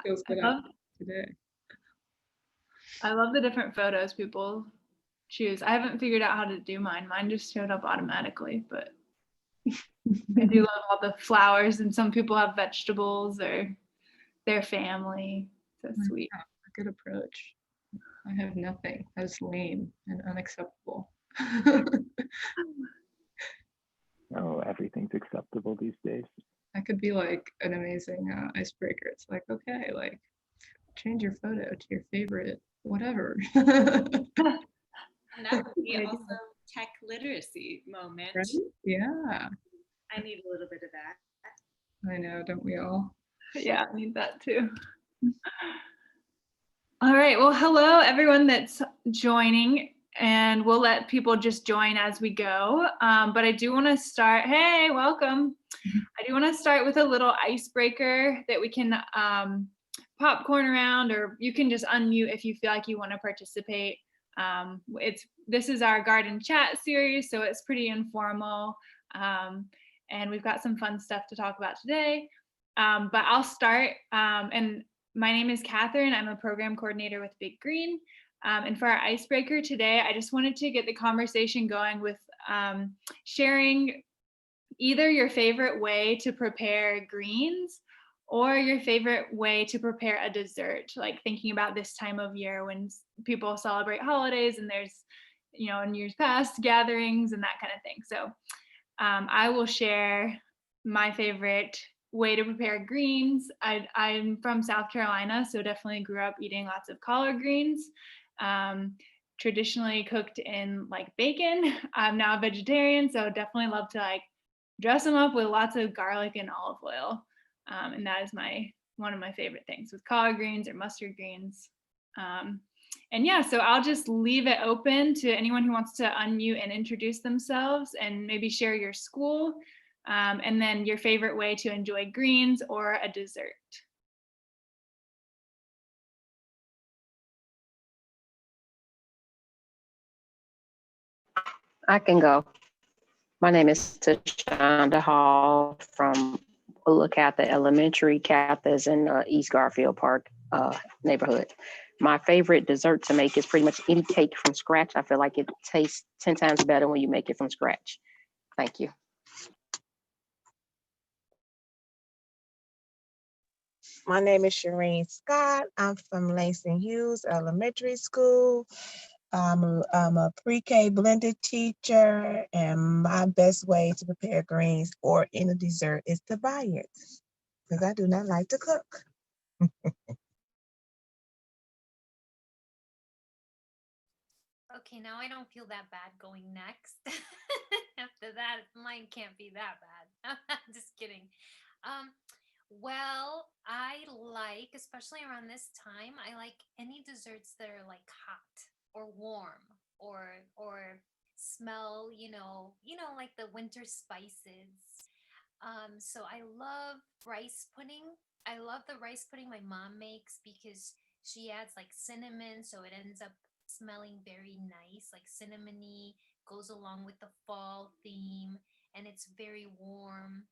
Feels good today. I love the different photos people choose. I haven't figured out how to do mine. Mine just showed up automatically, but I do love all the flowers, and some people have vegetables or their family. So sweet. Yeah, a good approach. I have nothing. That's lame and unacceptable. No, everything's acceptable these days. That could be like an amazing icebreaker. It's like, okay, like change your photo to your favorite, whatever. And that would be also tech literacy moment. Right? Yeah. I need a little bit of that. I know, don't we all? Yeah, I need that too. All right, well, hello everyone that's joining, and we'll let people just join as we go. But I do want to start, hey, welcome. I do want to start with a little icebreaker that we can popcorn around, or you can just unmute if you feel like you want to participate. This is our garden chat series, so it's pretty informal, and we've got some fun stuff to talk about today. But I'll start, and my name is Catherine. I'm a program coordinator with Big Green. And for our icebreaker today, I just wanted to get the conversation going with sharing either your favorite way to prepare greens or your favorite way to prepare a dessert, like thinking about this time of year when people celebrate holidays and there's, in years past, gatherings and that kind of thing. So I will share my favorite way to prepare greens. I'm from South Carolina, so definitely grew up eating lots of collard greens, traditionally cooked in like bacon. I'm now a vegetarian, so definitely love to like dress them up with lots of garlic and olive oil. And that is one of my favorite things with collard greens or mustard greens. And yeah, so I'll just leave it open to anyone who wants to unmute and introduce themselves and maybe share your school, and then your favorite way to enjoy greens or a dessert. I can go. My name is Tashonda Hall from Catha Elementary. Catha is in East Garfield Park neighborhood. My favorite dessert to make is pretty much any cake from scratch. I feel like it tastes 10 times better when you make it from scratch. Thank you. My name is Shireen Scott. I'm from Langston Hughes Elementary School. I'm a pre-K blended teacher, and my best way to prepare greens or any dessert is to buy it, because I do not like to cook. Okay, now I don't feel that bad going next. After that, mine can't be that bad. Just kidding. Well, I like, especially around this time, I like any desserts that are like hot or warm or smell, like the winter spices. So I love rice pudding. I love the rice pudding my mom makes because she adds like cinnamon, so it ends up smelling very nice, like cinnamony, goes along with the fall theme, and it's very warm.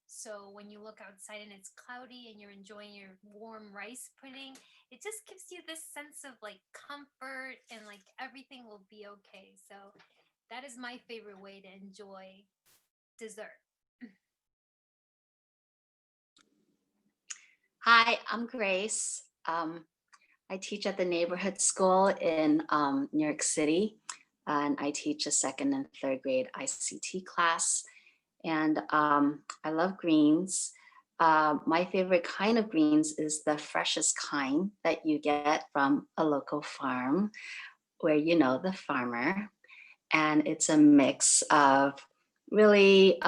So when you look outside and it's cloudy and you're enjoying your warm rice pudding, it just gives you this sense of like comfort and like everything will be okay. So that is my favorite way to enjoy dessert. Hi, I'm Grace. I teach at the neighborhood school in New York City, and I teach a second and third grade ICT class. And I love greens. My favorite kind of greens is the freshest kind that you get from a local farm where you know the farmer. And it's a mix of really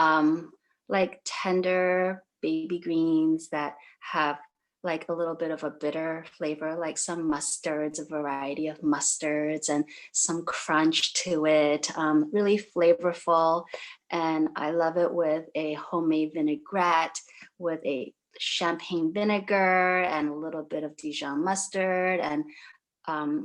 like tender baby greens that have like a little bit of a bitter flavor, like some mustards, a variety of mustards, and some crunch to it, really flavorful. And I love it with a homemade vinaigrette with a champagne vinegar and a little bit of Dijon mustard and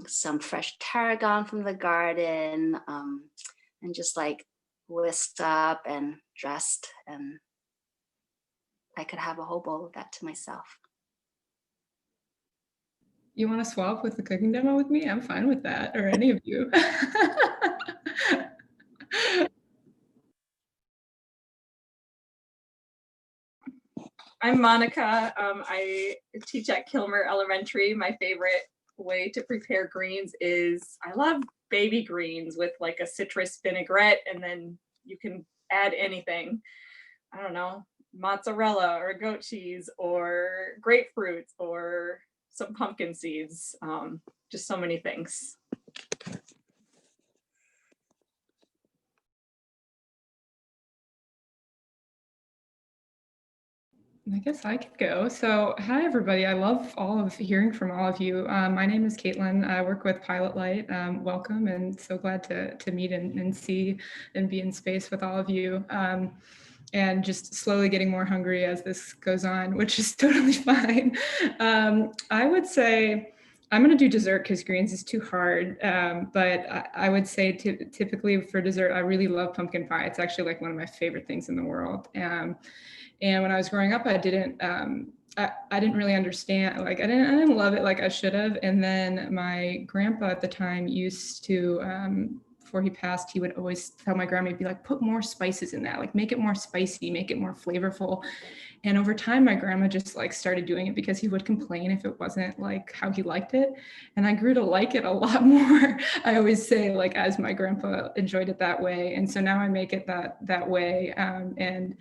some fresh tarragon from the garden, and just like whisked up and dressed, and I could have a whole bowl of that to myself. You want to swap with the cooking demo with me? I'm fine with that, or any of you. I'm Monica. I teach at Kilmer Elementary. My favorite way to prepare greens is I love baby greens with like a citrus vinaigrette, and then you can add anything. I don't know, mozzarella or goat cheese or grapefruit or some pumpkin seeds. Just so many things. I guess I could go. So, hi everybody. I love hearing from all of you. My name is Caitlin. I work with Pilot Light. Welcome, and so glad to meet and see and be in space with all of you. And just slowly getting more hungry as this goes on, which is totally fine. I would say I'm going to do dessert because greens is too hard. But I would say typically for dessert, I really love pumpkin pie. It's actually like one of my favorite things in the world. And when I was growing up, I didn't really understand, like I didn't love it like I should have. And then my grandpa at the time used to, before he passed, he would always tell my grandma, he'd be like, put more spices in that, like make it more spicy, make it more flavorful. And over time, my grandma just like started doing it because he would complain if it wasn't like how he liked it. And I grew to like it a lot more. I always say like, as my grandpa enjoyed it that way. And so now I make it that way. And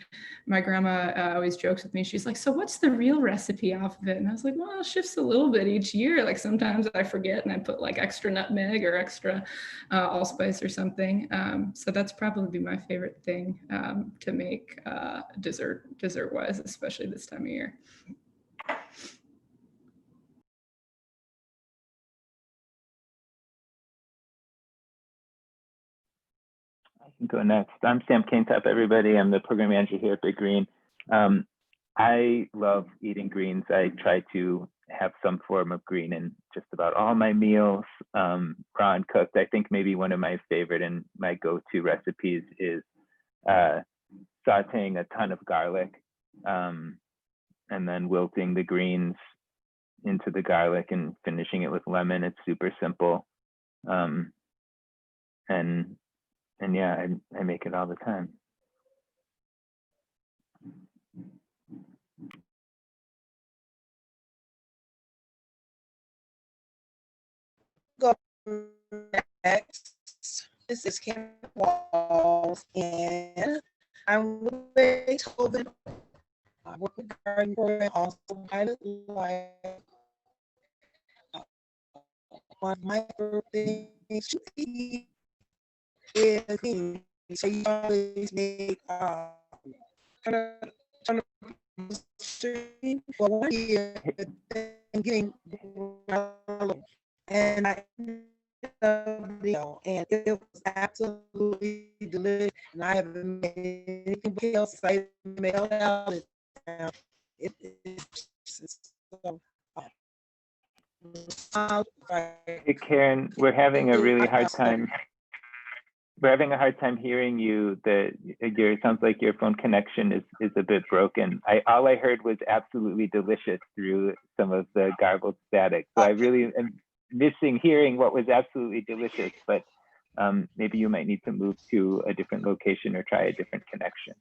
my grandma always jokes with me. She's like, so what's the real recipe off of it? And I was like, well, it shifts a little bit each year. Like sometimes I forget and I put like extra nutmeg or extra allspice or something. So that's probably my favorite thing to make dessert wise, especially this time of year. I can go next. I'm Sam Kaintop, everybody. I'm the program manager here at Big Green. I love eating greens. I try to have some form of green in just about all my meals, raw and cooked. I think maybe one of my favorite and my go-to recipes is sauteing a ton of garlic and then wilting the greens into the garlic and finishing it with lemon. It's super simple. And yeah, I make it all the time. Go next. This is Kim Walls, and I'm with Beethoven. I work with garden program, also Pilot Light. One of my favorite things to eat is beans. So you always make for 1 year and getting and I and it was absolutely delicious. And I haven't made anything else. I mailed out it's so Hey, Karen, we're having a really hard time. We're having a hard time hearing you. It sounds like your phone connection is a bit broken. All I heard was absolutely delicious through some of the garbled static. So I really am missing hearing what was absolutely delicious, but maybe you might need to move to a different location or try a different connection.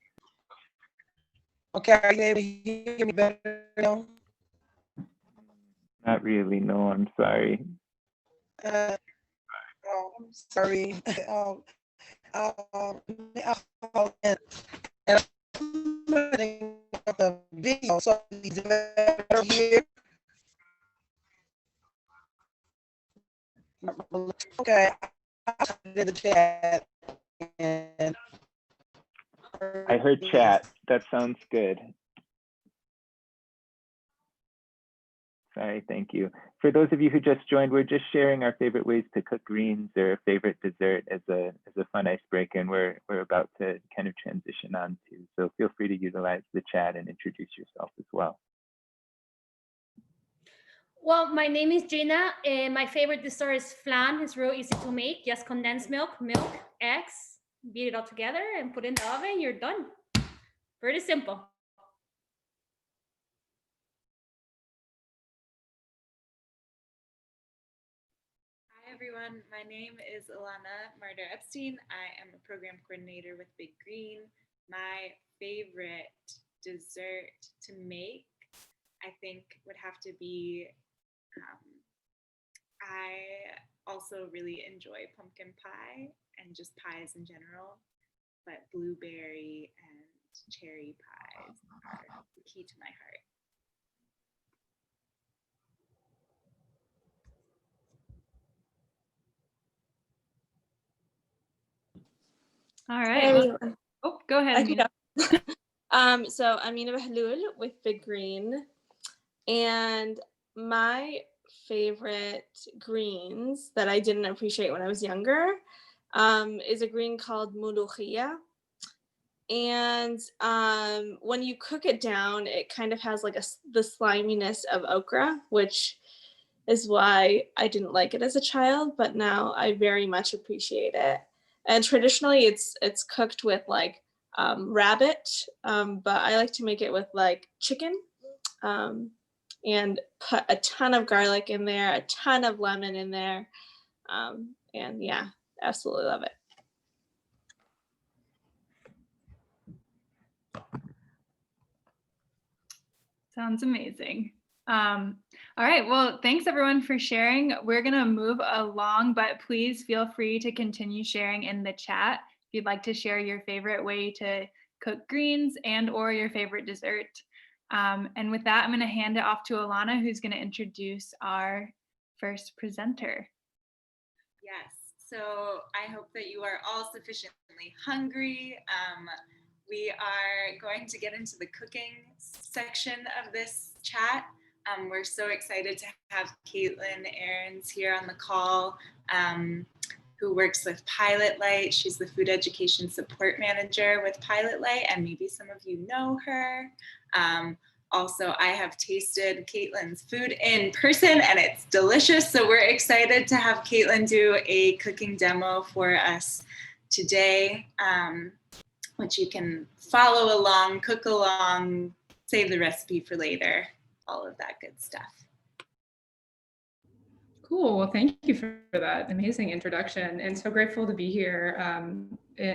Okay, are you able to hear me better now? Not really, no, I'm sorry. I'm sorry. And I'm putting up the video, so it's better here. Okay, I did the chat. And I heard chat. That sounds good. Sorry, thank you. For those of you who just joined, we're just sharing our favorite ways to cook greens or favorite dessert as a fun icebreaker, and we're about to kind of transition on to. So feel free to utilize the chat and introduce yourself as well. Well, my name is Gina. My favorite dessert is flan. It's real easy to make. Just condensed milk, eggs, beat it all together and put it in the oven. You're done. Pretty simple. everyone. My name is Alana Marder Epstein. I am a program coordinator with Big Green. My favorite dessert to make, I think, would have to be, I also really enjoy pumpkin pie and just pies in general, but blueberry and cherry pies are the key to my heart. All right. Hey, Well, oh, go ahead, Amina. So Amina Bahlul with Big Green, and my favorite greens that I didn't appreciate when I was younger is a green called mulukhia. And when you cook it down, it kind of has like the sliminess of okra, which is why I didn't like it as a child, but now I very much appreciate it. And traditionally it's cooked with like rabbit, but I like to make it with like chicken, and put a ton of garlic in there, a ton of lemon in there. And yeah, absolutely love it. Sounds amazing. All right, well, thanks everyone for sharing. We're gonna move along, but please feel free to continue sharing in the chat if you'd like to share your favorite way to cook greens and or your favorite dessert. And with that, I'm gonna hand it off to Alana, who's gonna introduce our first presenter. Yes, so I hope that you are all sufficiently hungry. We are going to get into the cooking section of this chat. We're so excited to have Caitlin Ahrens here on the call, who works with Pilot Light. She's the food education support manager with Pilot Light, and maybe some of you know her. Also, I have tasted Caitlin's food in person and it's delicious. So we're excited to have Caitlin do a cooking demo for us today, which you can follow along, cook along, save the recipe for later, all of that good stuff. Cool. Well, thank you for that amazing introduction, and so grateful to be here.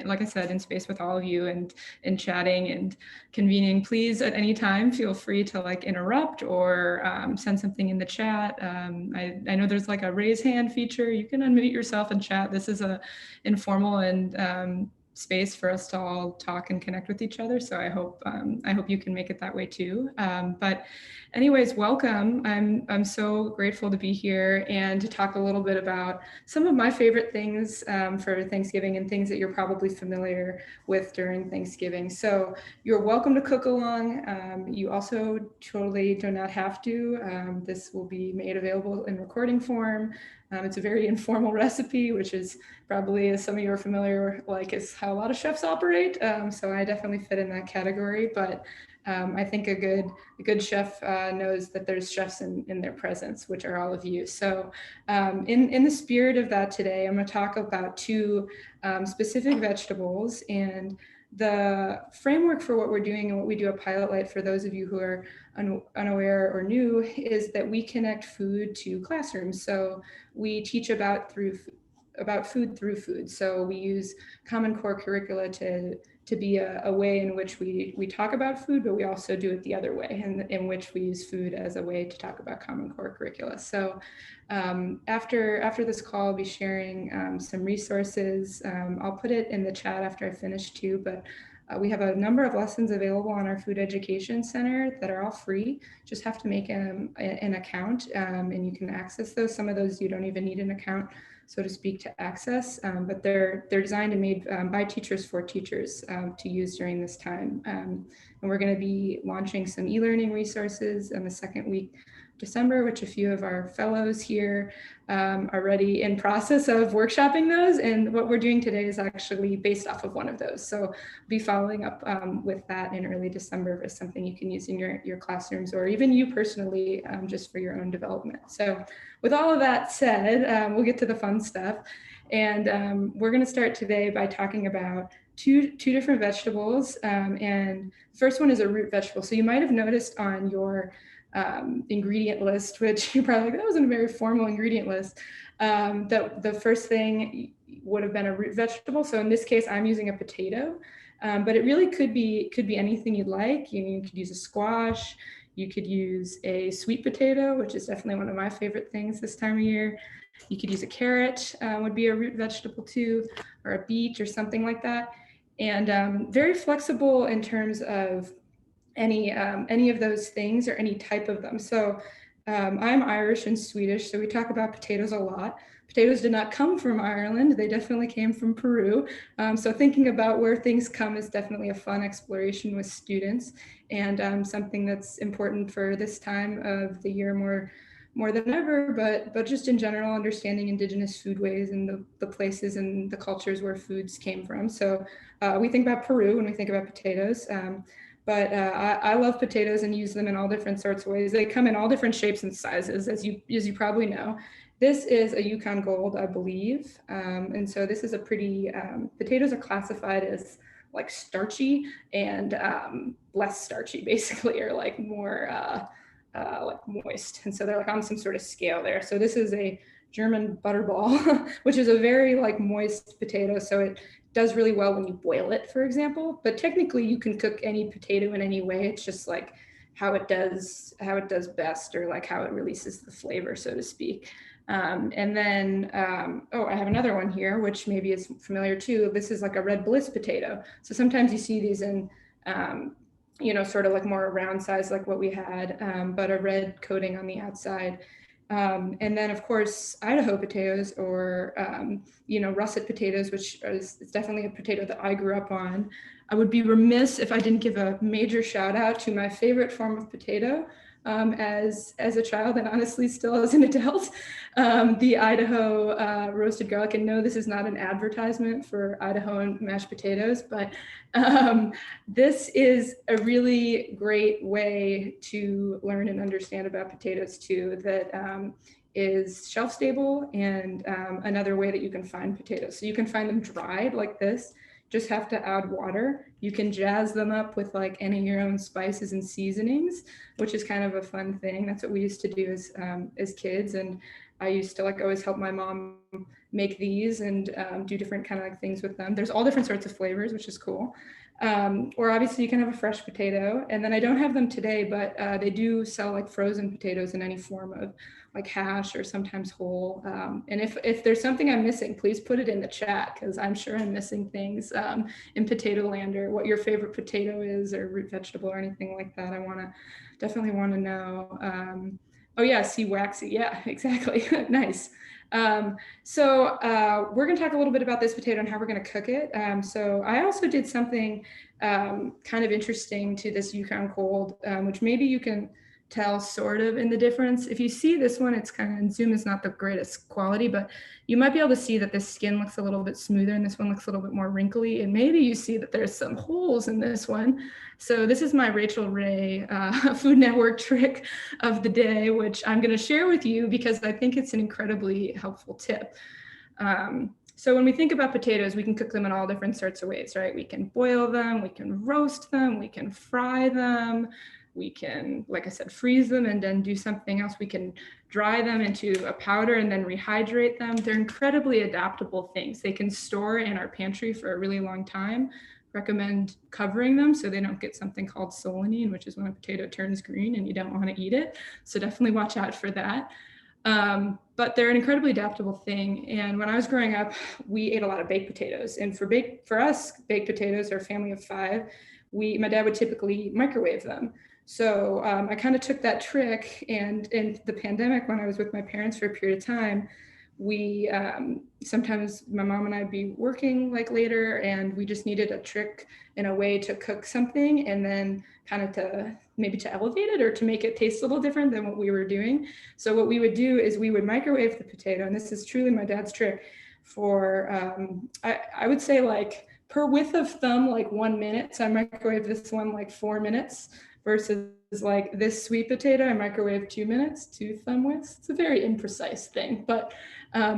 Like I said, in space with all of you and chatting and convening. Please, at any time, feel free to like interrupt or send something in the chat. I know there's like a raise hand feature. You can unmute yourself and chat. This is a informal and space for us to all talk and connect with each other. So I hope you can make it that way too. But anyways, welcome. I'm so grateful to be here and to talk a little bit about some of my favorite things for Thanksgiving and things that you're probably familiar with during Thanksgiving. So you're welcome to cook along. You also totally do not have to. This will be made available in recording form. It's a very informal recipe, which is probably, as some of you are familiar, like is how a lot of chefs operate. So I definitely fit in that category, but I think a good chef knows that there's chefs in their presence, which are all of you. So in the spirit of that today, I'm going to talk about two specific vegetables, and the framework for what we're doing and what we do at Pilot Light, for those of you who are unaware or new, is that we connect food to classrooms. So we teach about food through food. So we use Common Core curricula to be a way in which we talk about food, but we also do it the other way, and in which we use food as a way to talk about Common Core curricula. So after this call, I'll be sharing some resources. I'll put it in the chat after I finish too, but we have a number of lessons available on our Food Education Center that are all free. Just have to make an account, and you can access those. Some of those you don't even need an account, so to speak, to access, but they're designed and made by teachers for teachers to use during this time. And we're going to be launching some e-learning resources in the second week of December, which a few of our fellows here are already in process of workshopping those. And what we're doing today is actually based off of one of those. So be following up with that in early December as something you can use in your classrooms, or even you personally, just for your own development. So with all of that said, we'll get to the fun stuff. And we're going to start today by talking about two different vegetables. And the first one is a root vegetable. So you might have noticed on your ingredient list, which you're probably like, that wasn't a very formal ingredient list. The first thing would have been a root vegetable. So in this case, I'm using a potato, but it really could be anything you'd like. You could use a squash. You could use a sweet potato, which is definitely one of my favorite things this time of year. You could use a carrot, would be a root vegetable too, or a beet or something like that. And very flexible in terms of any of those things or any type of them. So I'm Irish and Swedish, so we talk about potatoes a lot. Potatoes did not come from Ireland. They definitely came from Peru. So thinking about where things come is definitely a fun exploration with students, and something that's important for this time of the year more than ever, but just in general, understanding indigenous foodways and the places and the cultures where foods came from. So we think about Peru when we think about potatoes. But I love potatoes and use them in all different sorts of ways. They come in all different shapes and sizes, as you probably know. This is a Yukon Gold, I believe. And so this is a pretty, potatoes are classified as like starchy and less starchy, basically, or like more like moist. And so they're like on some sort of scale there. So this is a German butterball, which is a very like moist potato. So it does really well when you boil it, for example, but technically you can cook any potato in any way. It's just like how it does best, or like how it releases the flavor, so to speak. And then, oh, I have another one here, which maybe is familiar too. This is like a red Bliss potato. So sometimes you see these in, you know, sort of like more round size, like what we had, but a red coating on the outside. And then of course, Idaho potatoes, or, you know, russet potatoes, which is definitely a potato that I grew up on. I would be remiss if I didn't give a major shout out to my favorite form of potato, as a child, and honestly still as an adult, the Idaho roasted garlic. And no, this is not an advertisement for Idaho and mashed potatoes, but this is a really great way to learn and understand about potatoes too, that is shelf stable, and another way that you can find potatoes. So you can find them dried like this. Just have to add water. You can jazz them up with like any of your own spices and seasonings, which is kind of a fun thing. That's what we used to do as kids. And I used to like always help my mom make these and do different kind of like things with them. There's all different sorts of flavors, which is cool. Or obviously you can have a fresh potato. And then I don't have them today, but they do sell like frozen potatoes in any form of like hash or sometimes whole. And if there's something I'm missing, please put it in the chat, because I'm sure I'm missing things in potato land, or what your favorite potato is, or root vegetable, or anything like that. I definitely want to know. Oh yeah, see, waxy. Yeah, exactly. Nice. So we're going to talk a little bit about this potato and how we're going to cook it. So I also did something kind of interesting to this Yukon Gold, which maybe you can tell sort of in the difference. If you see this one, it's kind of, in Zoom is not the greatest quality, but you might be able to see that this skin looks a little bit smoother and this one looks a little bit more wrinkly. And maybe you see that there's some holes in this one. So this is my Rachel Ray Food Network trick of the day, which I'm going to share with you because I think it's an incredibly helpful tip. So when we think about potatoes, we can cook them in all different sorts of ways, right? We can boil them, we can roast them, we can fry them, we can, like I said, freeze them and then do something else. We can dry them into a powder and then rehydrate them. They're incredibly adaptable things. They can store in our pantry for a really long time. Recommend covering them so they don't get something called solanine, which is when a potato turns green and you don't want to eat it. So definitely watch out for that. But they're an incredibly adaptable thing. And when I was growing up, we ate a lot of baked potatoes. And for us, baked potatoes are a family of 5. My dad would typically microwave them. So I kind of took that trick, and in the pandemic, when I was with my parents for a period of time, we sometimes my mom and I'd be working like later, and we just needed a trick and a way to cook something, and then kind of to elevate it or to make it taste a little different than what we were doing. So what we would do is we would microwave the potato, and this is truly my dad's trick, for I would say like per width of thumb, like 1 minute. So I microwave this one like 4 minutes, versus like this sweet potato, I microwave 2 minutes, 2 thumb widths. It's a very imprecise thing, but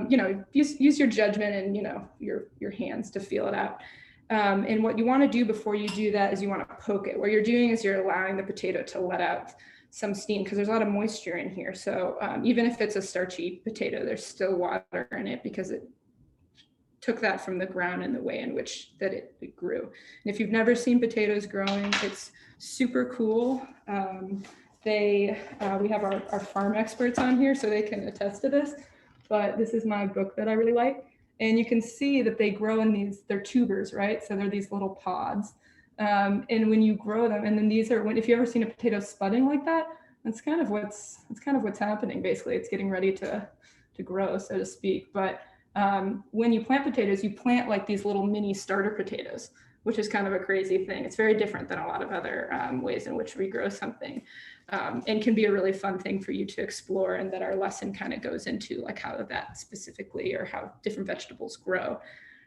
you know, use your judgment and, you know, your hands to feel it out. And what you want to do before you do that is you want to poke it. What you're doing is you're allowing the potato to let out some steam because there's a lot of moisture in here. So even if it's a starchy potato, there's still water in it because it took that from the ground and the way in which that it grew. And if you've never seen potatoes growing, it's super cool. We have our farm experts on here, so they can attest to this. But this is my book that I really like. And you can see that they grow in they're tubers, right? So they're these little pods. And when you grow them, and then these are, if you've ever seen a potato spudding like that, that's kind of what's happening. Basically, it's getting ready to grow, so to speak. But when you plant potatoes, you plant like these little mini starter potatoes, which is kind of a crazy thing. It's very different than a lot of other ways in which we grow something, and can be a really fun thing for you to explore, and that our lesson kind of goes into, like how that specifically, or how different vegetables grow.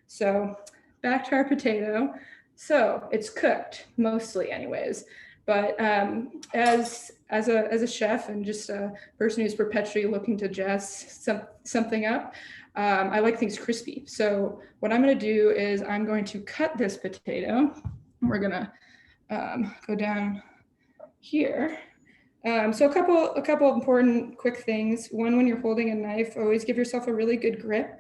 So back to our potato. So it's cooked mostly anyways, but as a chef and just a person who's perpetually looking to jazz something up, I like things crispy. So what I'm going to do is I'm going to cut this potato. We're going to go down here. So a couple important quick things. One, when you're holding a knife, always give yourself a really good grip.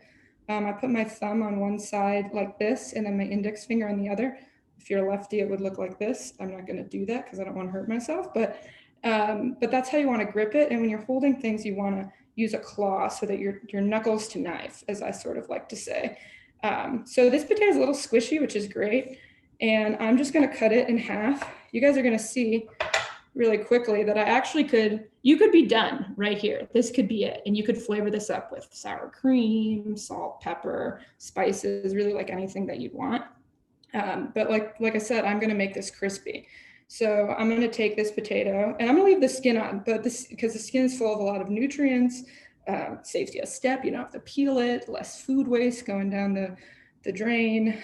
I put my thumb on one side like this, and then my index finger on the other. If you're a lefty, it would look like this. I'm not going to do that because I don't want to hurt myself, but that's how you want to grip it. And when you're holding things, you want to use a claw so that your knuckles to knife, as I sort of like to say. So this potato is a little squishy, which is great. And I'm just going to cut it in half. You guys are going to see really quickly that you could be done right here. This could be it. And you could flavor this up with sour cream, salt, pepper, spices, really like anything that you'd want. But like I said, I'm going to make this crispy. So I'm going to take this potato, and I'm going to leave the skin on, but because the skin is full of a lot of nutrients, saves you a step. You don't have to peel it, less food waste going down the drain.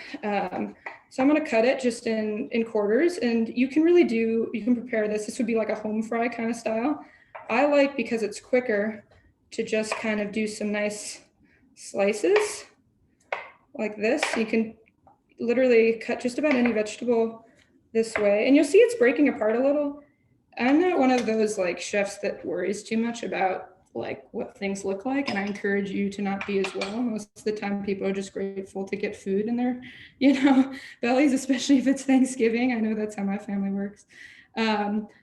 So I'm going to cut it just in quarters, and you can prepare this. This would be like a home fry kind of style. I like, because it's quicker, to just kind of do some nice slices like this. You can literally cut just about any vegetable this way, and you'll see it's breaking apart a little. I'm not one of those like chefs that worries too much about like what things look like, and I encourage you to not be as well. Most of the time people are just grateful to get food in their bellies, especially if it's Thanksgiving. I know that's how my family works.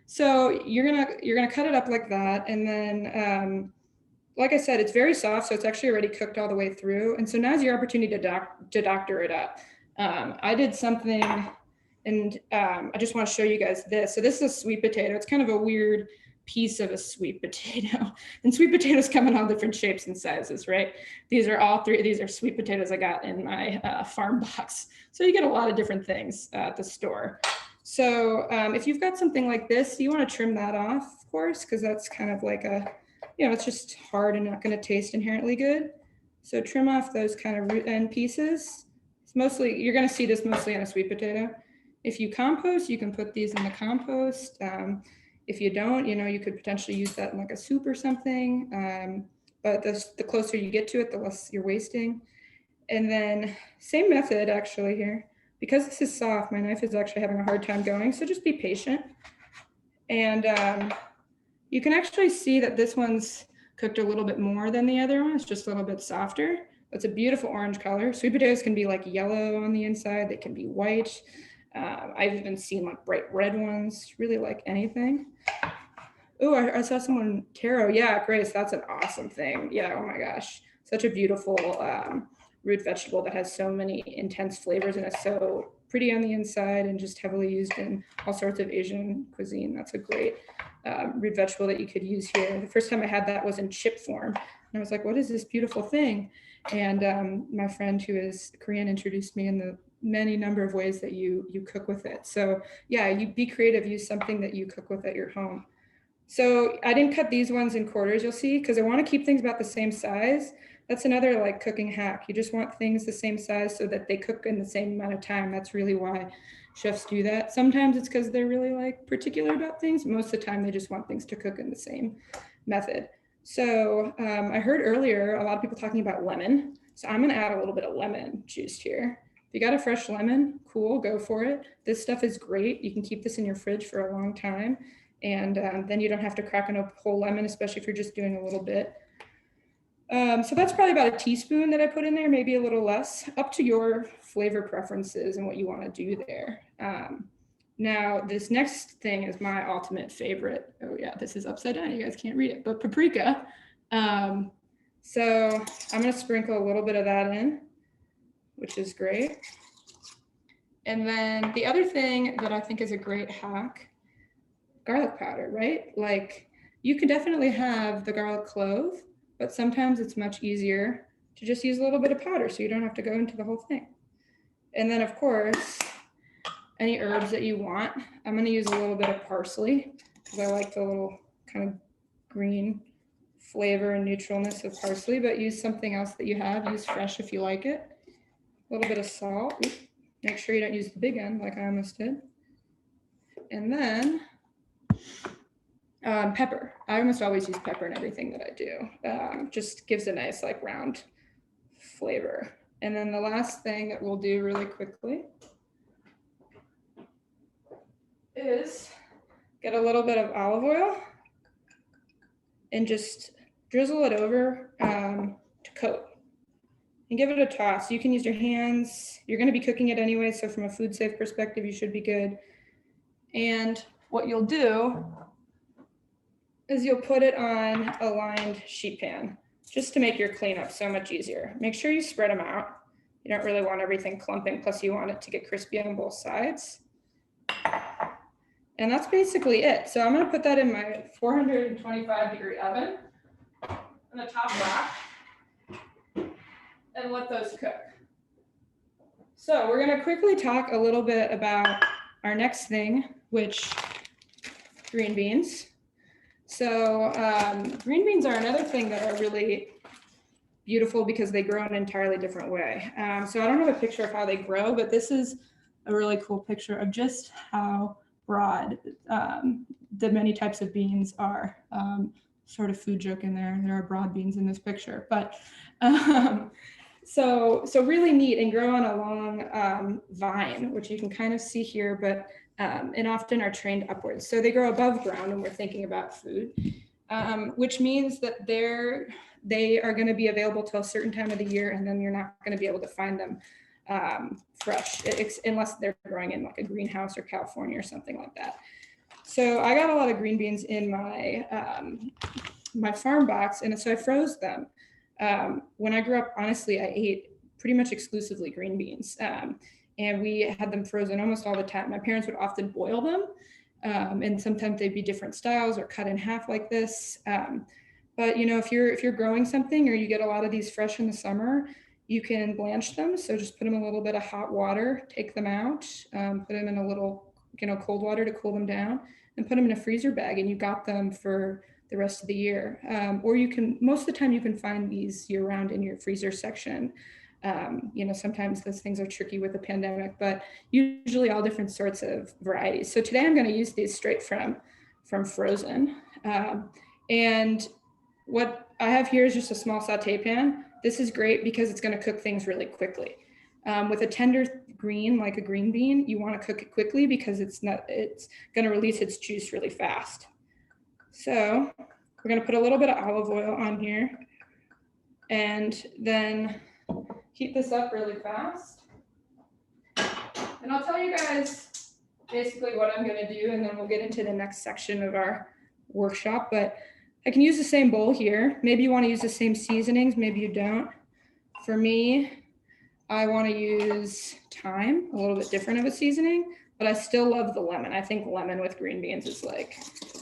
So you're gonna cut it up like that, and then like I said, it's very soft, so it's actually already cooked all the way through. And so now's your opportunity to doctor it up. I did something, and I just want to show you guys this. So this is a sweet potato. It's kind of a weird piece of a sweet potato. And sweet potatoes come in all different shapes and sizes, right? These are sweet potatoes I got in my farm box. So you get a lot of different things at the store. So if you've got something like this, you want to trim that off, of course, because that's kind of like it's just hard and not going to taste inherently good. So trim off those kind of root end pieces. You're going to see this mostly on a sweet potato. If you compost, you can put these in the compost. If you don't, you could potentially use that in like a soup or something. But the closer you get to it, the less you're wasting. And then same method actually here. Because this is soft, my knife is actually having a hard time going. So just be patient. And you can actually see that this one's cooked a little bit more than the other one. It's just a little bit softer. It's a beautiful orange color. Sweet potatoes can be like yellow on the inside. They can be white. I've even seen like bright red ones, really like anything. Oh, I saw someone, taro. Yeah, Grace, that's an awesome thing. Yeah, oh my gosh. Such a beautiful root vegetable that has so many intense flavors and is so pretty on the inside and just heavily used in all sorts of Asian cuisine. That's a great root vegetable that you could use here. The first time I had that was in chip form. And I was like, what is this beautiful thing? And my friend who is Korean introduced me in the many number of ways that you cook with it. So yeah, you be creative, use something that you cook with at your home. So I didn't cut these ones in quarters, you'll see, because I want to keep things about the same size. That's another like cooking hack. You just want things the same size so that they cook in the same amount of time. That's really why chefs do that. Sometimes it's because they're really like particular about things. Most of the time they just want things to cook in the same method. So I heard earlier a lot of people talking about lemon. So I'm going to add a little bit of lemon juice here. If you got a fresh lemon, cool, go for it. This stuff is great. You can keep this in your fridge for a long time. And then you don't have to crack a whole lemon, especially if you're just doing a little bit. So that's probably about a teaspoon that I put in there, maybe a little less, up to your flavor preferences and what you want to do there. Now, this next thing is my ultimate favorite. Oh yeah, this is upside down. You guys can't read it, but paprika. So I'm going to sprinkle a little bit of that in, which is great. And then the other thing that I think is a great hack, garlic powder, right? Like you can definitely have the garlic clove, but sometimes it's much easier to just use a little bit of powder so you don't have to go into the whole thing. And then of course, any herbs that you want. I'm going to use a little bit of parsley because I like the little kind of green flavor and neutralness of parsley, but use something else that you have. Use fresh if you like it. A little bit of salt. Oops. Make sure you don't use the big end like I almost did. And then pepper. I almost always use pepper in everything that I do. Just gives a nice like round flavor. And then the last thing that we'll do really quickly is get a little bit of olive oil and just drizzle it over to coat and give it a toss. You can use your hands. You're going to be cooking it anyway, so from a food safe perspective, you should be good. And what you'll do is you'll put it on a lined sheet pan just to make your cleanup so much easier. Make sure you spread them out. You don't really want everything clumping, plus you want it to get crispy on both sides. And that's basically it. So I'm going to put that in my 425-degree oven on the top rack and let those cook. So we're going to quickly talk a little bit about our next thing, which green beans. So green beans are another thing that are really beautiful because they grow in an entirely different way. So I don't have a picture of how they grow, but this is a really cool picture of just how broad the many types of beans are. Sort of food joke in there. There are broad beans in this picture, but so really neat and grow on a long vine, which you can kind of see here, but and often are trained upwards. So they grow above ground when we're thinking about food, which means that they are going to be available till a certain time of the year, and then you're not going to be able to find them fresh, unless they're growing in like a greenhouse or California or something like that. So I got a lot of green beans in my my farm box, and so I froze them. When I grew up, honestly, I ate pretty much exclusively green beans, and we had them frozen almost all the time. My parents would often boil them, and sometimes they'd be different styles or cut in half like this. But you know, if you're growing something or you get a lot of these fresh in the summer, you can blanch them. So just put them in a little bit of hot water, take them out, put them in a little, cold water to cool them down, and put them in a freezer bag, and you got them for the rest of the year. Or you can, most of the time you can find these year round in your freezer section. Sometimes those things are tricky with the pandemic, but usually all different sorts of varieties. So today I'm going to use these straight from frozen. And what I have here is just a small saute pan. This is great because it's going to cook things really quickly. With a tender green, like a green bean, you want to cook it quickly because it's going to release its juice really fast. So we're going to put a little bit of olive oil on here and then heat this up really fast. And I'll tell you guys basically what I'm going to do, and then we'll get into the next section of our workshop. But I can use the same bowl here. Maybe you want to use the same seasonings, maybe you don't. For me, I want to use thyme, a little bit different of a seasoning, but I still love the lemon. I think lemon with green beans is like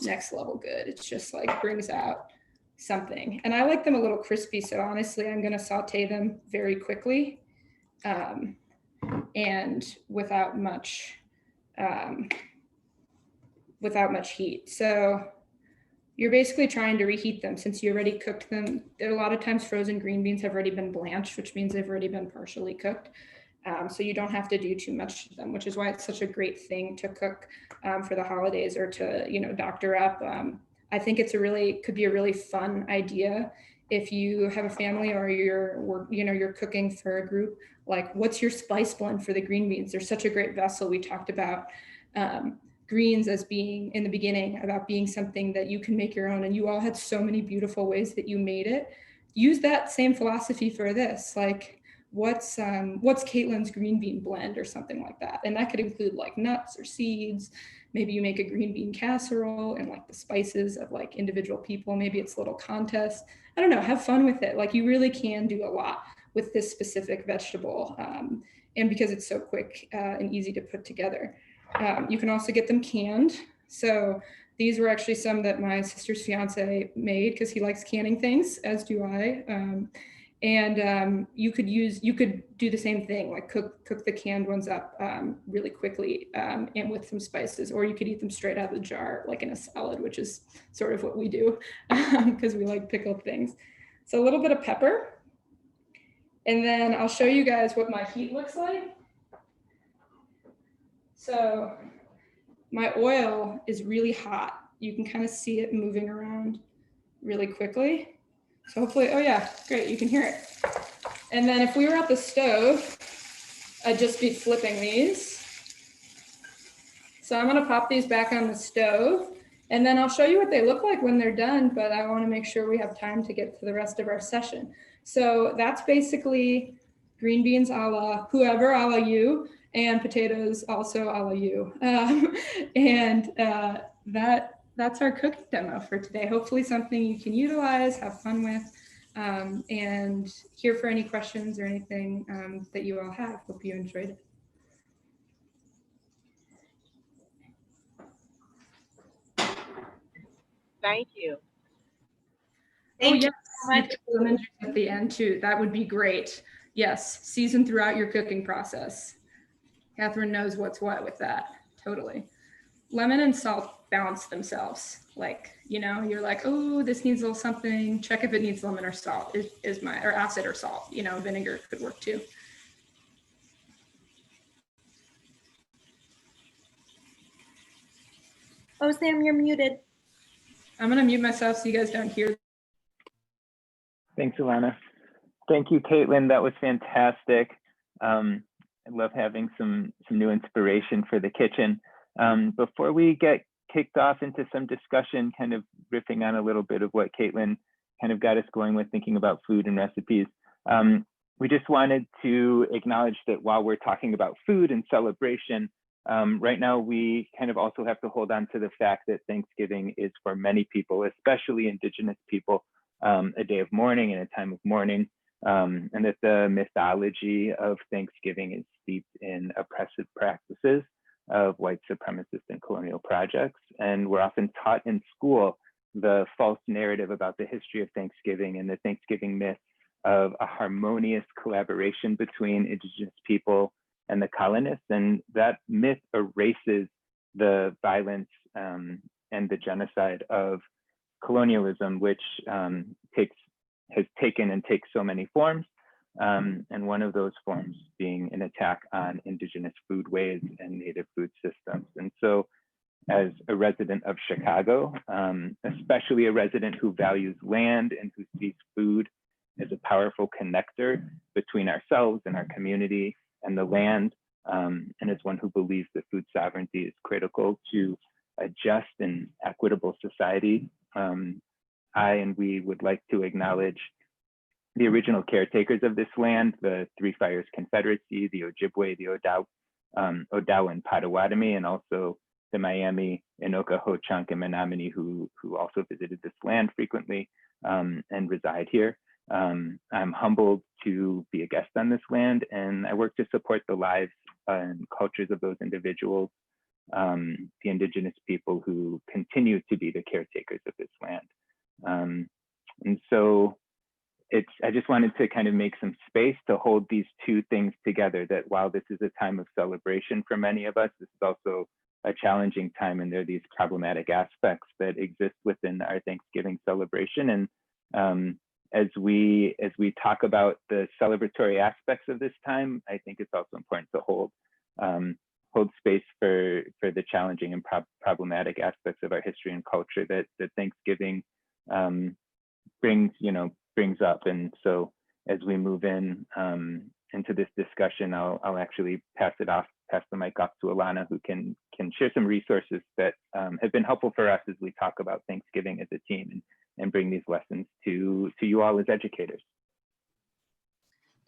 next level good. It's just like brings out something. And I like them a little crispy, so honestly, I'm going to saute them very quickly and without much heat. So you're basically trying to reheat them since you already cooked them. A lot of times frozen green beans have already been blanched, which means they've already been partially cooked. So you don't have to do too much to them, which is why it's such a great thing to cook for the holidays or to, doctor up. I think could be a really fun idea if you have a family or you're cooking for a group. Like, what's your spice blend for the green beans? They're such a great vessel. We talked about greens as being in the beginning about being something that you can make your own, and you all had so many beautiful ways that you made it. Use that same philosophy for this. Like, what's Caitlin's green bean blend or something like that, and that could include like nuts or seeds. Maybe you make a green bean casserole and like the spices of like individual people. Maybe it's a little contest. I don't know. Have fun with it. Like, you really can do a lot with this specific vegetable, and because it's so quick and easy to put together. You can also get them canned. So these were actually some that my sister's fiance made because he likes canning things, as do I. You could do the same thing, like cook the canned ones up really quickly and with some spices, or you could eat them straight out of the jar, like in a salad, which is sort of what we do because we like pickled things. So a little bit of pepper. And then I'll show you guys what my heat looks like. So my oil is really hot. You can kind of see it moving around really quickly. So hopefully, oh yeah, great, you can hear it. And then if we were at the stove, I'd just be flipping these. So I'm gonna pop these back on the stove, and then I'll show you what they look like when they're done, but I wanna make sure we have time to get to the rest of our session. So that's basically green beans a la whoever, a la you, and potatoes also a la you. That's our cooking demo for today. Hopefully something you can utilize, have fun with, and here for any questions or anything that you all have. Hope you enjoyed it. Thank you. Thank you so much. Lemon juice at the end too. That would be great. Yes, season throughout your cooking process. Catherine knows what's what with that. Totally. Lemon and salt balance themselves. Like, you know, you're like, oh, this needs a little something. Check if it needs lemon or salt. Or acid or salt. You know, vinegar could work too. Oh, Sam, you're muted. I'm gonna mute myself so you guys don't hear. Thanks, Alana. Thank you, Caitlin. That was fantastic. I love having some new inspiration for the kitchen. Before we get kicked off into some discussion, kind of riffing on a little bit of what Caitlin kind of got us going with thinking about food and recipes, we just wanted to acknowledge that while we're talking about food and celebration, right now we kind of also have to hold on to the fact that Thanksgiving is for many people, especially Indigenous people, a day of mourning and a time of mourning. And that the mythology of Thanksgiving is steeped in oppressive practices of white supremacist and colonial projects. And we're often taught in school the false narrative about the history of Thanksgiving and the Thanksgiving myth of a harmonious collaboration between Indigenous people and the colonists. And that myth erases the violence and the genocide of colonialism, which has taken and takes so many forms, and one of those forms being an attack on Indigenous foodways and native food systems. And so as a resident of Chicago, especially a resident who values land and who sees food as a powerful connector between ourselves and our community and the land, and as one who believes that food sovereignty is critical to a just and equitable society, I and we would like to acknowledge the original caretakers of this land, the Three Fires Confederacy, the Ojibwe, the Odawa and Potawatomi, and also the Miami, Anoka, Ho-Chunk, and Menominee, who also visited this land frequently and reside here. I'm humbled to be a guest on this land, and I work to support the lives and cultures of those individuals, the Indigenous people who continue to be the caretakers of this land. And so I just wanted to kind of make some space to hold these two things together, that while this is a time of celebration for many of us, this is also a challenging time, and there are these problematic aspects that exist within our Thanksgiving celebration. And as we talk about the celebratory aspects of this time, I think it's also important to hold space for the challenging and problematic aspects of our history and culture that Thanksgiving brings up. And so as we move into this discussion, I'll actually pass it pass the mic off to Alana, who can share some resources that have been helpful for us as we talk about Thanksgiving as a team and bring these lessons to you all as educators.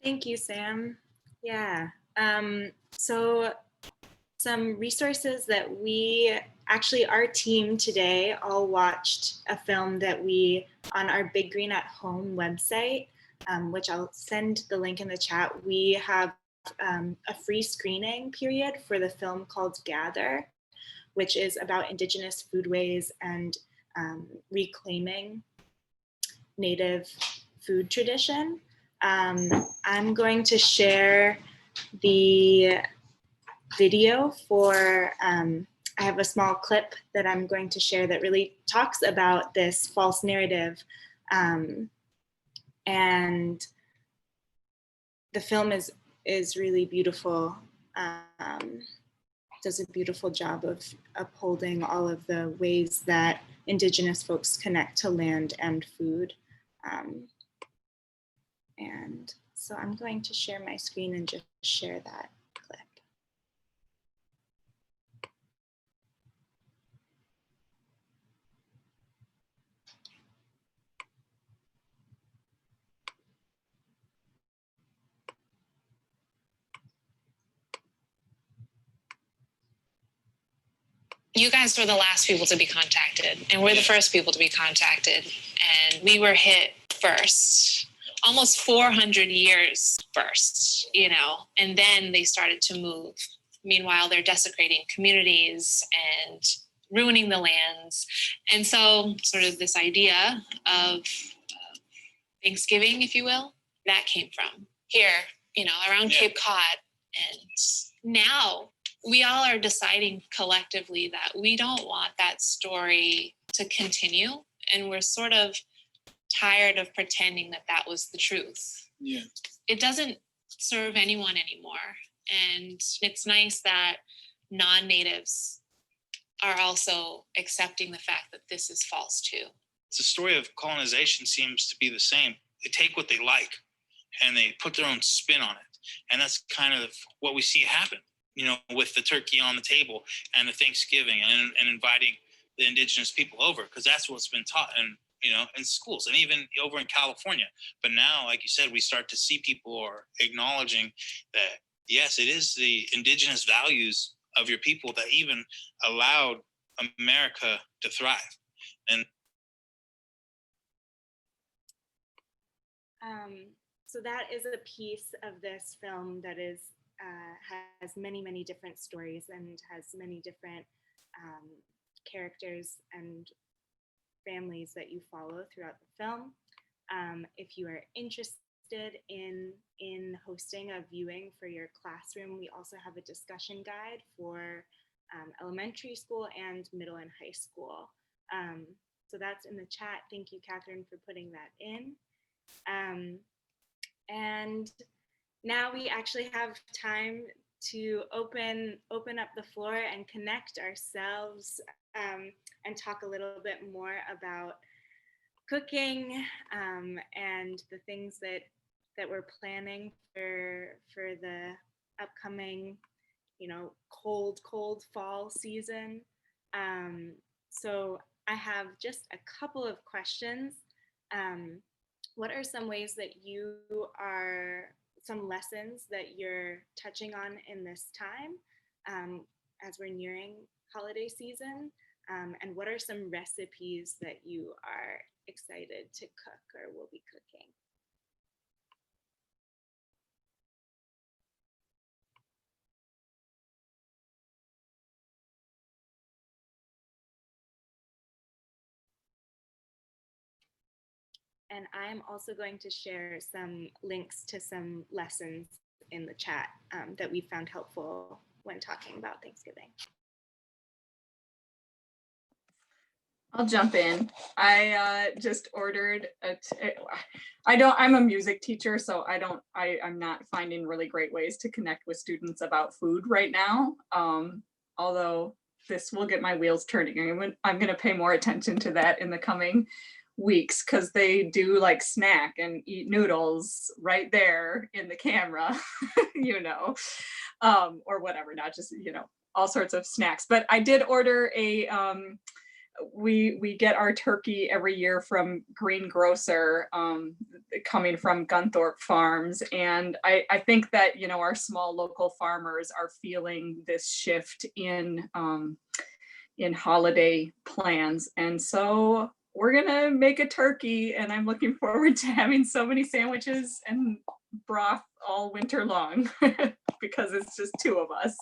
Thank you, Sam. Yeah. So some resources that our team today all watched a film that on our Big Green at Home website, which I'll send the link in the chat. We have a free screening period for the film called Gather, which is about Indigenous foodways and reclaiming Native food tradition. I'm going to share the video for, I have a small clip that I'm going to share that really talks about this false narrative. And the film is really beautiful, does a beautiful job of upholding all of the ways that Indigenous folks connect to land and food. And so I'm going to share my screen and just share that clip. You guys were the last people to be contacted, and we're the first people to be contacted. And we were hit first, almost 400 years first, and then they started to move. Meanwhile, they're desecrating communities and ruining the lands. And so sort of this idea of Thanksgiving, if you will, that came from here, around Cape Cod. And now we all are deciding collectively that we don't want that story to continue. And we're sort of tired of pretending that that was the truth. Yeah. It doesn't serve anyone anymore. And it's nice that non-natives are also accepting the fact that this is false too. The story of colonization seems to be the same. They take what they like and they put their own spin on it. And that's kind of what we see happen, with the turkey on the table and the Thanksgiving and inviting the Indigenous people over, because that's what's been taught in schools and even over in California. But now, like you said, we start to see people are acknowledging that, yes, it is the Indigenous values of your people that even allowed America to thrive. And so that is a piece of this film that has many, many different stories and has many different characters and families that you follow throughout the film. If you are interested in hosting a viewing for your classroom, we also have a discussion guide for elementary school and middle and high school. So that's in the chat. Thank you, Catherine, for putting that in. And now we actually have time to open up the floor and connect ourselves and talk a little bit more about cooking and the things that we're planning for the upcoming, cold fall season. So I have just a couple of questions. What are some ways that some lessons that you're touching on in this time as we're nearing holiday season? And what are some recipes that you are excited to cook or will be cooking? And I'm also going to share some links to some lessons in the chat that we found helpful when talking about Thanksgiving. I'll jump in. I just ordered I'm a music teacher, so I'm not finding really great ways to connect with students about food right now. Although this will get my wheels turning. I'm going to pay more attention to that in the coming weeks because they do like snack and eat noodles right there in the camera, you know, or whatever, not just, you know, all sorts of snacks. But I did order a, we get our turkey every year from Greengrocer, coming from Gunthorpe Farms. And I think that, you know, our small local farmers are feeling this shift in holiday plans. And so we're gonna make a turkey, and I'm looking forward to having so many sandwiches and broth all winter long because it's just two of us.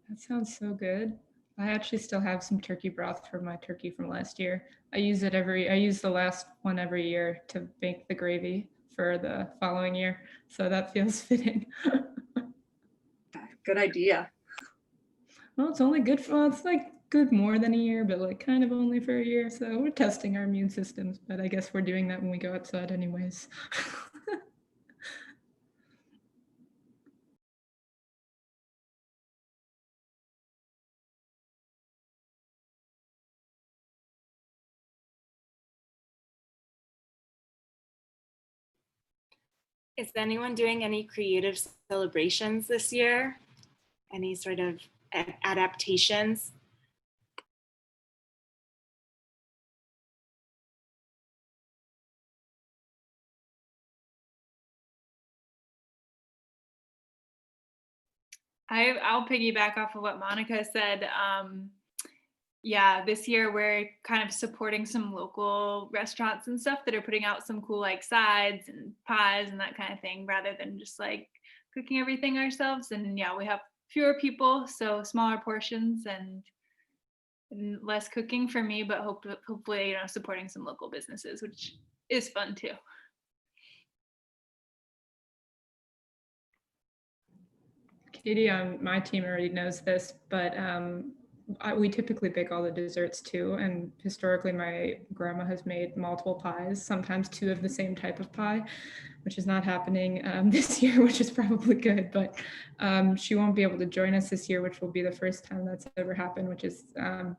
That sounds so good. I actually still have some turkey broth from my turkey from last year. I use the last one every year to make the gravy for the following year. So that feels fitting. Good idea. Well, it's only good for, well, it's like good more than a year, but like kind of only for a year. So we're testing our immune systems, but I guess we're doing that when we go outside anyways. Is anyone doing any creative celebrations this year? Any sort of adaptations? I'll piggyback off of what Monica said. Yeah, this year we're kind of supporting some local restaurants and stuff that are putting out some cool like sides and pies and that kind of thing, rather than just like cooking everything ourselves. And yeah, we have fewer people, so smaller portions and less cooking for me, but hopefully, you know, supporting some local businesses, which is fun too. Katie on my team already knows this, but we typically bake all the desserts too. And historically, my grandma has made multiple pies, sometimes two of the same type of pie, which is not happening this year, which is probably good. But she won't be able to join us this year, which will be the first time that's ever happened, which is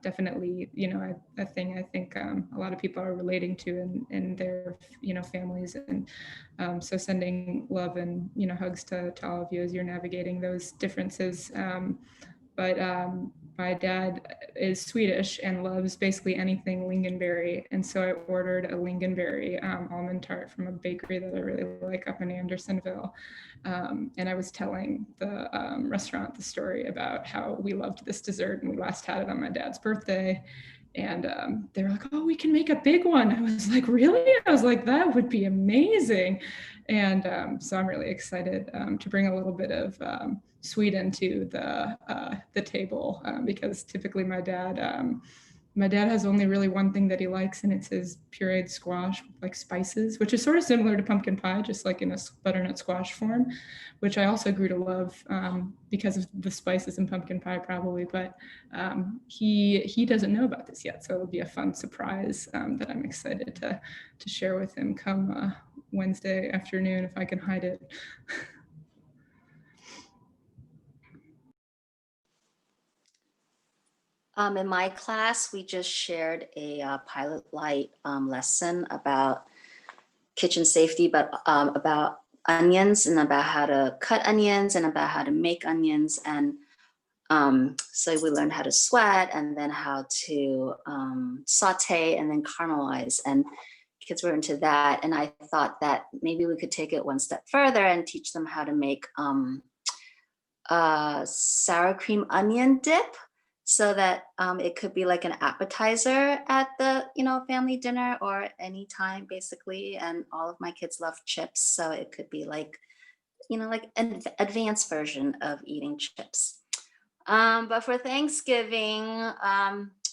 definitely, you know, a thing I think a lot of people are relating to in their, you know, families. And so sending love and, you know, hugs to all of you as you're navigating those differences. But my dad is Swedish and loves basically anything lingonberry. And so I ordered a lingonberry almond tart from a bakery that I really like up in Andersonville. And I was telling the restaurant the story about how we loved this dessert and we last had it on my dad's birthday. And they were like, oh, we can make a big one. I was like, really? I was like, that would be amazing. And so I'm really excited to bring a little bit of Sweden to the table because typically my dad has only really one thing that he likes, and it's his pureed squash with like spices, which is sort of similar to pumpkin pie, just like in a butternut squash form, which I also grew to love because of the spices in pumpkin pie probably, but he doesn't know about this yet. So it'll be a fun surprise that I'm excited to share with him come Wednesday afternoon if I can hide it. In my class, we just shared a pilot light lesson about kitchen safety, but about onions and about how to cut onions and about how to make onions. And so we learned how to sweat and then how to saute and then caramelize. And kids were into that. And I thought that maybe we could take it one step further and teach them how to make sour cream onion dip, so that it could be like an appetizer at the, you know, family dinner or any time basically. And all of my kids love chips, so it could be like, you know, like an advanced version of eating chips. But for Thanksgiving,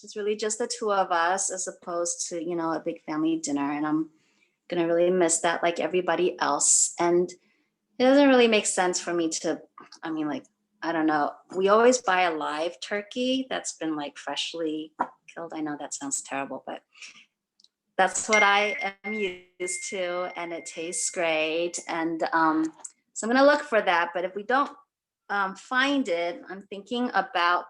it's really just the two of us as opposed to, you know, a big family dinner. And I'm gonna really miss that like everybody else. And it doesn't really make sense for me to, I mean, like, I don't know. We always buy a live turkey that's been like freshly killed. I know that sounds terrible, but that's what I am used to, and it tastes great. And so I'm gonna look for that. But if we don't find it, I'm thinking about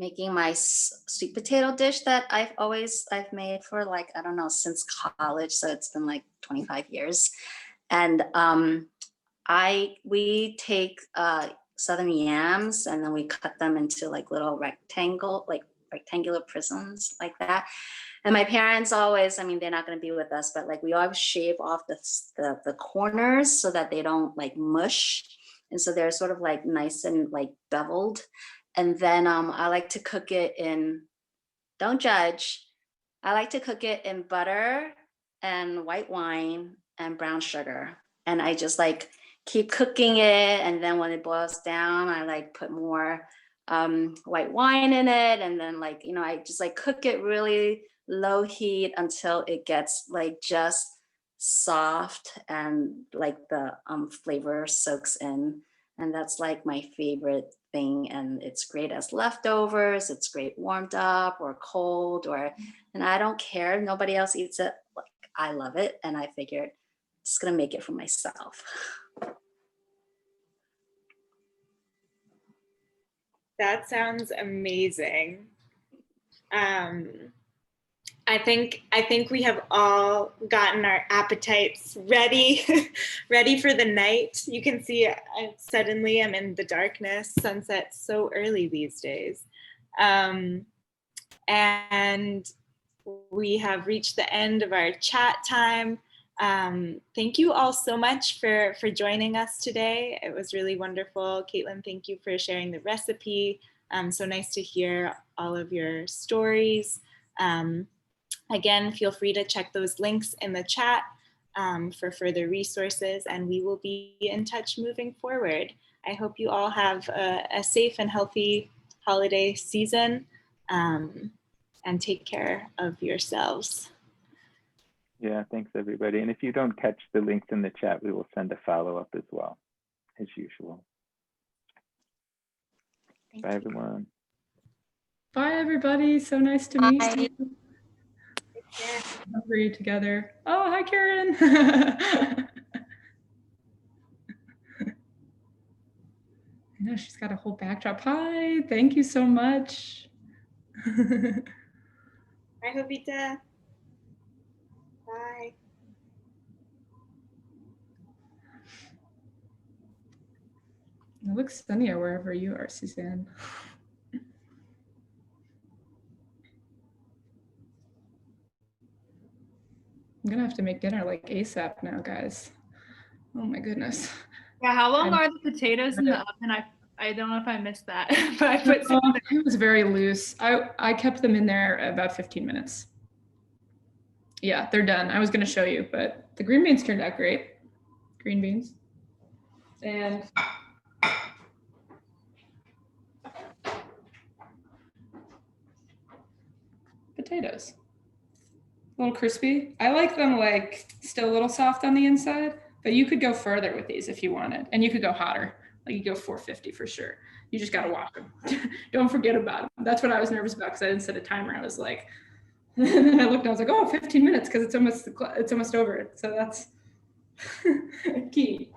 making my sweet potato dish that I've made for like, I don't know, since college. So it's been like 25 years. And we take southern yams and then we cut them into like little rectangular prisms like that. And my parents always, I mean, they're not going to be with us, but like we always shave off the corners so that they don't like mush. And so they're sort of like nice and like beveled. And then I like to cook it in, don't judge, I like to cook it in butter and white wine and brown sugar. And I just like keep cooking it. And then when it boils down, I like put more white wine in it. And then like, you know, I just like cook it really low heat until it gets like just soft and like the flavor soaks in. And that's like my favorite thing. And it's great as leftovers. It's great warmed up or cold, and I don't care. Nobody else eats it. Like, I love it. And I figured just gonna make it for myself. That sounds amazing. I think we have all gotten our appetites ready, ready for the night. You can see suddenly I'm in the darkness. Sunset's so early these days. And we have reached the end of our chat time. Thank you all so much for joining us today. It was really wonderful. Caitlin, thank you for sharing the recipe. So nice to hear all of your stories. Again, feel free to check those links in the chat for further resources, and we will be in touch moving forward. I hope you all have a safe and healthy holiday season, and take care of yourselves. Yeah, thanks everybody. And if you don't catch the links in the chat, we will send a follow-up as well, as usual. Bye, everyone. Bye, everybody. So nice to meet you. Hungry together. Oh, hi, Karen. I know she's got a whole backdrop. Hi, thank you so much. Bye, Jovita. Bye. It looks sunnier wherever you are, Suzanne. I'm gonna have to make dinner like ASAP now, guys. Oh my goodness. Yeah, how long are the potatoes in the oven? I don't know if I missed that, but I put some in it was very loose. I kept them in there about 15 minutes. Yeah, they're done. I was gonna show you, but the green beans turned out great. Green beans. And potatoes. A little crispy. I like them like still a little soft on the inside, but you could go further with these if you wanted, and you could go hotter. Like you go 450 for sure. You just gotta wash them. Don't forget about them. That's what I was nervous about because I didn't set a timer. I was like, and then I looked and I was like, oh, 15 minutes because it's almost over it. So that's key.